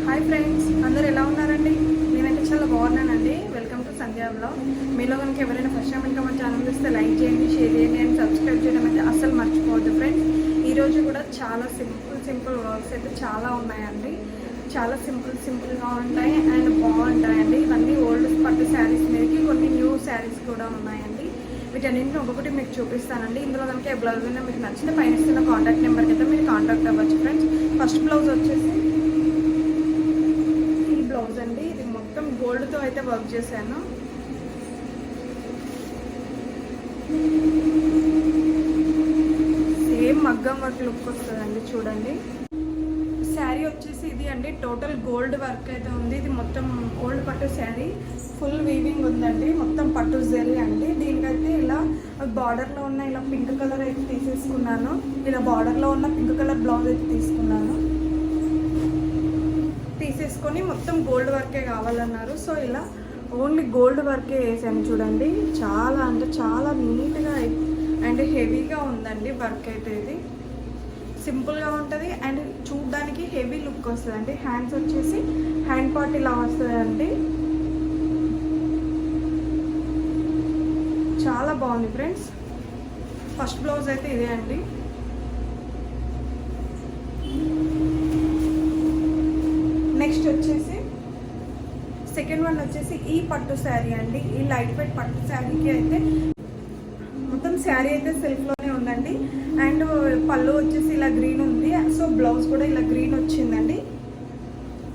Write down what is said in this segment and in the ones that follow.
Hi friends, అందరు ఎలా ఉన్నారండి? నేనైతే చాలా బాగున్నానండి. Welcome to Sandhya vlog. మీలో కనుక ఎవరైనా ఫస్ట్ టైం ఇంకా మన ఛానల్ చూస్తే లైక్ చేయండి, షేర్ చేయండి అండ్ సబ్స్క్రైబ్ చేయడం అయితే అస్సలు మర్చిపోవద్దు ఫ్రెండ్స్. ఈరోజు కూడా చాలా సింపుల్ వర్క్స్ అయితే చాలా ఉన్నాయండి. చాలా సింపుల్గా ఉంటాయి అండ్ బాగుంటాయండి. ఇవన్నీ ఓల్డ్ పట్టు శారీస్ మీదకి కొన్ని న్యూ శారీస్ కూడా ఉన్నాయండి. వీటన్నింటిని ఒక్కొక్కటి మీకు చూపిస్తానండి. ఇందులో కనుక ఏ బ్లౌజ్ అయినా మీకు నచ్చితే పైన ఇస్తున్న కాంటాక్ట్ నెంబర్కి అయితే మీరు కాంటాక్ట్ అవ్వచ్చు ఫ్రెండ్స్. ఫస్ట్ బ్లౌజ్ వచ్చేసి బ్లౌజ్ అండి. ఇది మొత్తం గోల్డ్ తో అయితే వర్క్ చేశాను. సేమ్ మగ్గం వర్క్ లుక్ వస్తుందండి. చూడండి, శారీ వచ్చేసి ఇది అండి. టోటల్ గోల్డ్ వర్క్ అయితే ఉంది. ఇది మొత్తం గోల్డ్ పట్టు శారీ, ఫుల్ వీవింగ్ ఉందండి. మొత్తం పట్టు జరీ అండి. దీనికైతే ఇలా బార్డర్లో ఉన్న ఇలా పింక్ కలర్ అయితే తీసేసుకున్నాను. ఇలా బార్డర్లో ఉన్న పింక్ కలర్ బ్లౌజ్ అయితే తీసుకున్నాను. తీసేసుకొని మొత్తం గోల్డ్ వర్కే కావాలన్నారు. సో ఇలా ఓన్లీ గోల్డ్ వర్కే వేసాను. చూడండి, చాలా అంటే చాలా నీట్గా అండ్ హెవీగా ఉందండి వర్క్ అయితే. ఇది సింపుల్గా ఉంటుంది అండ్ చూడడానికి హెవీ లుక్ వస్తుందండి. హ్యాండ్స్ వచ్చేసి హ్యాండ్ పార్ట్ ఇలా వస్తుందండి. చాలా బాగుంది ఫ్రెండ్స్. ఫస్ట్ బ్లౌజ్ అయితే ఇదే అండి. నెక్స్ట్ వచ్చేసి సెకండ్ వన్ వచ్చేసి ఈ పట్టు శారీ అండి. ఈ లైట్ వెయిట్ పట్టు శారీకి అయితే మొత్తం శారీ అయితే సెల్ఫ్లోనే ఉందండి. అండ్ పళ్ళు వచ్చేసి ఇలా గ్రీన్ ఉంది. సో బ్లౌజ్ కూడా ఇలా గ్రీన్ వచ్చిందండి.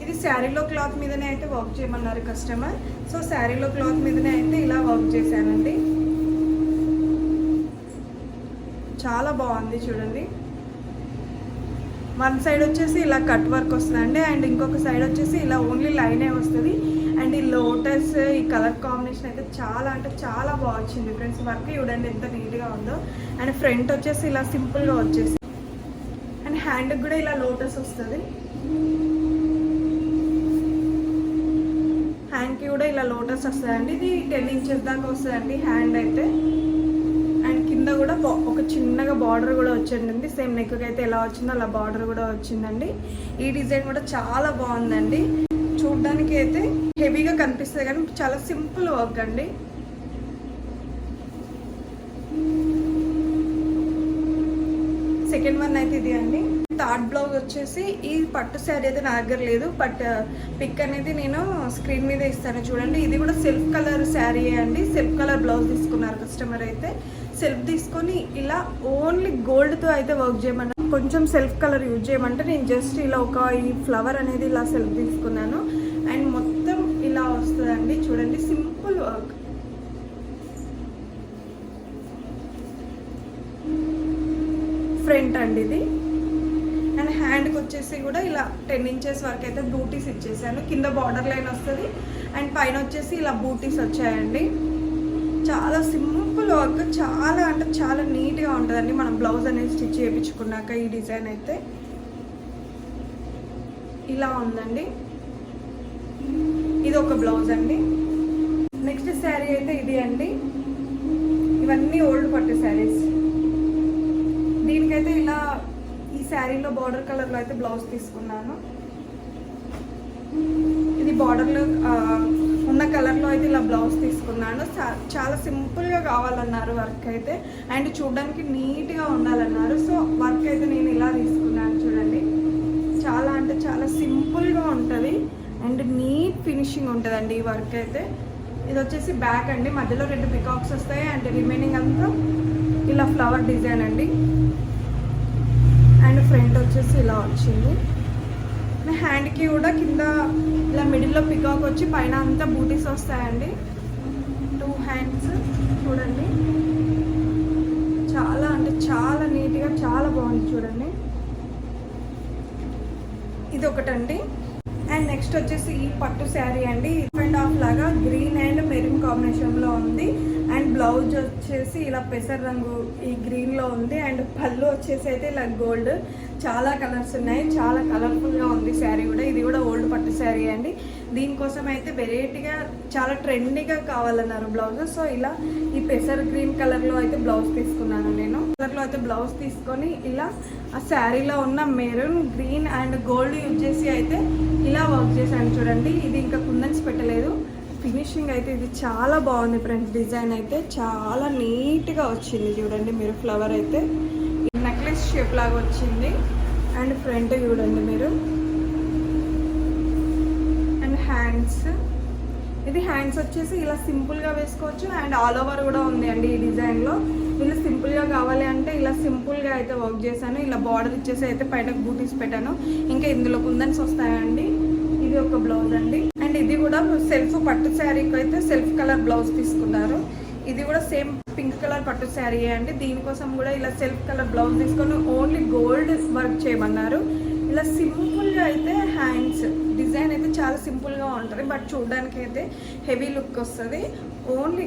ఇది శారీలో క్లాత్ మీదనే అయితే వర్క్ చేయమన్నారు కస్టమర్. సో శారీలో క్లాత్ మీదనే అయితే ఇలా వర్క్ చేశానండి. చాలా బాగుంది చూడండి. వన్ సైడ్ వచ్చేసి ఇలా కట్ వర్క్ వస్తుందండి అండ్ ఇంకొక సైడ్ వచ్చేసి ఇలా ఓన్లీ లైనే వస్తుంది. అండ్ ఈ లోటస్ ఈ కలర్ కాంబినేషన్ అయితే చాలా అంటే చాలా బాగా వచ్చింది ఫ్రెండ్స్. వర్క్ చూడండి ఎంత నీట్గా ఉందో. అండ్ ఫ్రంట్ వచ్చేసి ఇలా సింపుల్గా వచ్చేసి అండ్ హ్యాండ్కి కూడా ఇలా లోటస్ వస్తుంది. హ్యాండ్కి కూడా ఇలా లోటస్ వస్తుందండి. ఇది 10 ఇంచెస్ దాకా వస్తుందండి హ్యాండ్ అయితే. అండ్ కింద కూడా ఒక చిన్నగా బార్డర్ కూడా వచ్చిందండి. సేమ్ నెక్ అయితే ఎలా వచ్చిందో అలా బార్డర్ కూడా వచ్చిందండి. ఈ డిజైన్ కూడా చాలా బాగుందండి. చూడడానికి అయితే హెవీగా కనిపిస్తుంది కానీ చాలా సింపుల్ వర్క్ అండి. సెకండ్ వన్ అయితే ఇది అండి. థర్డ్ బ్లౌజ్ వచ్చేసి ఈ పట్టు శారీ అయితే నా దగ్గర లేదు, బట్ పిక్ అనేది నేను స్క్రీన్ మీద ఇస్తాను చూడండి. ఇది కూడా సెల్ఫ్ కలర్ శారీ అండి. సెల్ఫ్ కలర్ బ్లౌజ్ తీసుకున్నారు కస్టమర్ అయితే. సెల్ఫ్ తీసుకొని ఇలా ఓన్లీ గోల్డ్తో అయితే వర్క్ చేయమన్నా. కొంచెం సెల్ఫ్ కలర్ యూజ్ చేయమంటే నేను జస్ట్ ఇలా ఈ ఫ్లవర్ అనేది ఇలా సెల్ఫ్ తీసుకున్నాను. అండ్ మొత్తం ఇలా వస్తుందండి. చూడండి, సింపుల్ వర్క్. ఫ్రంట్ అండి ఇది. అండ్ హ్యాండ్కి వచ్చేసి కూడా ఇలా 10 ఇంచెస్ వరకు అయితే బూటీస్ ఇచ్చేసాను. కింద బార్డర్ లైన్ వస్తుంది అండ్ పైన వచ్చేసి ఇలా బూటీస్ వచ్చాయండి. చాలా సింపుల్ వర్క్, చాలా అంటే చాలా నీట్గా ఉంటుందండి. మనం బ్లౌజ్ అనేది స్టిచ్ చేయించుకున్నాక ఈ డిజైన్ అయితే ఇలా ఉందండి. ఇది ఒక బ్లౌజ్ అండి. నెక్స్ట్ శారీ అయితే ఇది అండి. ఇవన్నీ ఓల్డ్ పట్టు శారీస్. దీనికైతే ఇలా ఈ శారీలో బార్డర్ కలర్లో అయితే బ్లౌజ్ తీసుకున్నాను. ఇది బార్డర్లో ఉన్న కలర్లో అయితే ఇలా బ్లౌజ్ తీసుకున్నాను. చాలా సింపుల్గా కావాలన్నారు వర్క్ అయితే. అండ్ చూడడానికి నీట్గా ఉండాలన్నారు. సో వర్క్ అయితే నేను ఇలా తీసుకున్నాను. చూడండి, చాలా అంటే చాలా సింపుల్గా ఉంటుంది అండ్ నీట్ ఫినిషింగ్ ఉంటుందండి ఈ వర్క్ అయితే. ఇది వచ్చేసి బ్యాక్ అండి. మధ్యలో 2 పికాక్స్ వస్తాయి అండ్ రిమైనింగ్ అంతా ఇలా ఫ్లవర్ డిజైన్ అండి. అండ్ ఫ్రంట్ వచ్చేసి ఇలా వచ్చింది. హ్యాండ్కి కూడా కింద ఇలా మిడిల్లో పికాక్ వచ్చి పైన అంతా బూటీస్ వస్తాయండి. 2 హ్యాండ్స్ చూడండి, చాలా అంటే చాలా నీట్గా చాలా బాగుంది చూడండి. ఇది ఒకటండి. అండ్ నెక్స్ట్ వచ్చేసి ఈ పట్టు శారీ అండి. అండ్ హాఫ్ లాగా గ్రీన్ అండ్ మెరూన్ కాంబినేషన్లో ఉంది. అండ్ బ్లౌజ్ వచ్చేసి ఇలా పెసర రంగు ఈ గ్రీన్లో ఉంది. అండ్ పళ్ళు వచ్చేసి అయితే ఇలా గోల్డ్. చాలా కలర్స్ ఉన్నాయి, చాలా కలర్ఫుల్గా ఉంది శారీ కూడా. ఇది కూడా ఓల్డ్ పట్టు శారీ అండి. దీనికోసం అయితే వెరైటీగా చాలా ట్రెండీగా కావాలన్నారు బ్లౌజ్. సో ఇలా ఈ పెసర్ గ్రీన్ కలర్లో అయితే బ్లౌజ్ తీసుకున్నాను నేను. కలర్లో అయితే బ్లౌజ్ తీసుకొని ఇలా ఆ శారీలో ఉన్న maroon, green and gold use చేసి అయితే ఇలా వర్క్ చేశాను చూడండి. ఇది ఇంకా కుందన్స్ పెట్టలేదు. ఫినిషింగ్ అయితే ఇది చాలా బాగుంది ఫ్రెండ్స్. డిజైన్ అయితే చాలా నీట్గా వచ్చింది చూడండి. మీరు ఫ్లవర్ అయితే నెక్లెస్ షేప్ లాగా వచ్చింది. అండ్ ఫ్రంట్ చూడండి మీరు. అండ్ హ్యాండ్స్, ఇది హ్యాండ్స్ వచ్చేసి ఇలా సింపుల్గా వేసుకోవచ్చు. అండ్ ఆల్ ఓవర్ కూడా ఉంది అండి ఈ డిజైన్లో. ఇలా సింపుల్గా కావాలి అంటే ఇలా సింపుల్గా అయితే వర్క్ చేశాను. ఇలా బార్డర్ ఇచ్చేసి అయితే పైన బూటీస్ పెట్టాను. ఇంకా ఇందులో కుందన్స్ వస్తాయండి. ఇది ఒక బ్లౌజ్ అండి. అండ్ ఇది కూడా సెల్ఫ్ పట్టు శారీకి అయితే సెల్ఫ్ కలర్ బ్లౌజ్ తీసుకున్నారు. ఇది కూడా సేమ్ పింక్ కలర్ పట్టు శారీ అండి. దీనికోసం కూడా ఇలా సెల్ఫ్ కలర్ బ్లౌజ్ తీసుకొని ఓన్లీ గోల్డ్ వర్క్ చేయమన్నారు. ఇలా సింపుల్గా అయితే హ్యాండ్స్ డిజైన్ అయితే చాలా సింపుల్గా ఉంటుంది, బట్ చూడడానికి అయితే హెవీ లుక్ వస్తుంది. ఓన్లీ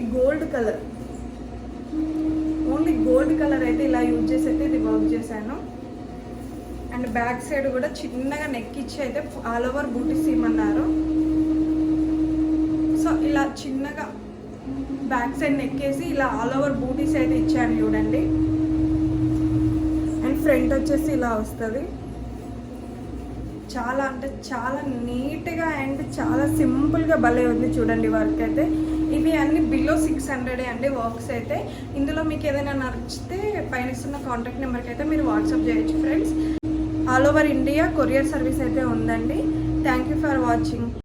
గోల్డ్ కలర్ అయితే ఇలా యూజ్ చేసి అయితే ఇది వర్క్ చేశాను. అండ్ బ్యాక్ సైడ్ కూడా చిన్నగా నెక్ ఇచ్చి అయితే ఆల్ ఓవర్ బూటీస్ ఇవ్వమన్నారు. సో ఇలా చిన్నగా బ్యాక్ సైడ్ నెక్ వేసి ఇలా ఆల్ ఓవర్ బూటీస్ అయితే ఇచ్చాను చూడండి. అండ్ ఫ్రంట్ వచ్చేసి ఇలా వస్తుంది. చాలా అంటే చాలా నీట్గా అండ్ చాలా సింపుల్గా భలే ఉంది చూడండి వర్క్ అయితే. ఇవి అన్ని బిలో 600 అండి వర్క్స్ అయితే. ఇందులో మీకు ఏదైనా నచ్చితే పైన ఇస్తున్న కాంటాక్ట్ నెంబర్కి అయితే మీరు వాట్సాప్ చేయొచ్చు friends. All over India courier service అయితే ఉందండి. Thank you for watching.